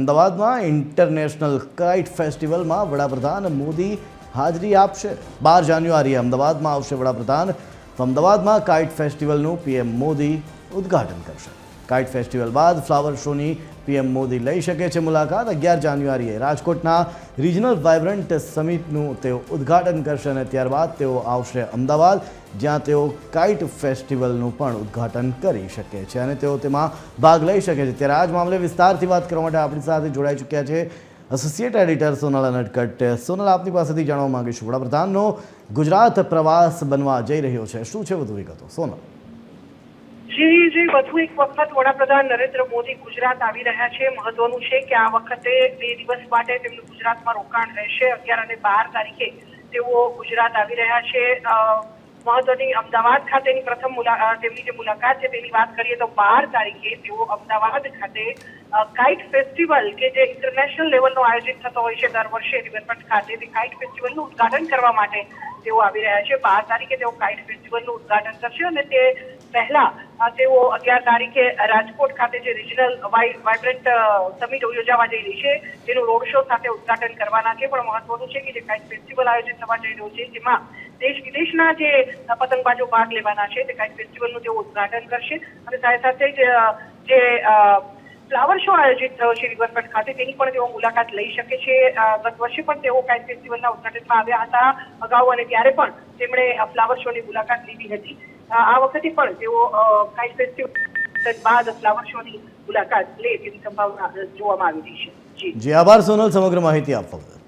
અમદાવાદમાં international kite ફેસ્ટિવલમાં વડાપ્રધાન મોદી હાજરી આપશે। 12 જાન્યુઆરીએ અમદાવાદમાં આવશે વડાપ્રધાન। અમદાવાદમાં કાઇટ ફેસ્ટિવલનું પીએમ મોદી ઉદ્ઘાટન કરશે। કાઇટ ફેસ્ટિવલ બાદ ફ્લાવર શોની પીએમ મોદી લઈ શકે છે મુલાકાત। 11 જાન્યુઆરીએ રાજકોટના રિજનલ વાઇબ્રન્ટ સમિટનું તેઓ ઉદ્ઘાટન કરશે અને ત્યારબાદ તેઓ આવશે અમદાવાદ, જ્યાં તેઓ કાઇટ ફેસ્ટિવલનું પણ ઉદ્ઘાટન કરી શકે છે અને તેઓ તેમાં ભાગ લઈ શકે છે। ત્યારે આ જ મામલે વિસ્તારથી વાત કરવા માટે આપણી સાથે જોડાઈ ચૂક્યા છે એસોસિએટ એડિટર સોનલ અનટકટ। સોનલ, આપની પાસેથી જાણવા માંગીશું, વડાપ્રધાનનો ગુજરાત પ્રવાસ બનવા જઈ રહ્યો છે, શું છે વધુ વિગતો? સોનલ જી વધુ એક વખત વડાપ્રધાન નરેન્દ્ર મોદી ગુજરાત આવી રહ્યા છે। મહત્વનું છે કે આ વખતે 2 દિવસ માટે તેમનું ગુજરાતમાં રોકાણ રહેશે। 11 અને 12 તારીખે તેઓ ગુજરાત આવી રહ્યા છે। મહત્વની અમદાવાદ ખાતેની પ્રથમ તેમની જે મુલાકાત છે તેની વાત કરીએ તો 12 તારીખે તેઓ અમદાવાદ ખાતે કાઇટ ફેસ્ટિવલ કે જે ઇન્ટરનેશનલ લેવલનો આયોજિત થતો હોય છે દર વર્ષે રિવરફ્રન્ટ ખાતે, તે કાઇટ ફેસ્ટિવલનું ઉદ્ઘાટન કરવા માટે તેઓ આવી રહ્યા છે। 12 તારીખે તેઓ કાઇટ ફેસ્ટિવલનું ઉદ્ઘાટન કરશે અને તે પહેલા તેઓ 11 તારીખે રાજકોટ ખાતે જે રિજનલ વાઇબ્રન્ટ સમિટ યોજાવા જઈ રહી છે તેનું રોડ શો સાથે ઉદ્ઘાટન કરવાના છે। પણ મહત્વનું છે કે જે કાઇટ ફેસ્ટિવલ આયોજિત થવા જઈ રહ્યું છે જેમાં દેશ વિદેશના જે પતંગબાજો ભાગ લેવાના છે તે કાઇટ ફેસ્ટિવલનું તેઓ ઉદ્ઘાટન કરશે અને સાથે સાથે જે ફ્લાવર શો આયોજિત થયો છે રિવરફ્રન્ટ ખાતે તેની પણ તેઓ મુલાકાત લઈ શકે છે। ગત વર્ષે પણ તેઓ કાઇટ ફેસ્ટિવલના ઉદ્ઘાટનમાં આવ્યા હતા અગાઉ અને ત્યારે પણ તેમણે ફ્લાવર શોની મુલાકાત લીધી હતી। આ વખતે પણ તેઓ કાઇટ ફેસ્ટિવલ બાદ ફ્લાવર શોની મુલાકાત લે તેવી સંભાવના જોવામાં આવી રહી છે। જી આભાર સોનલ સમગ્ર માહિતી આપવા બદલ।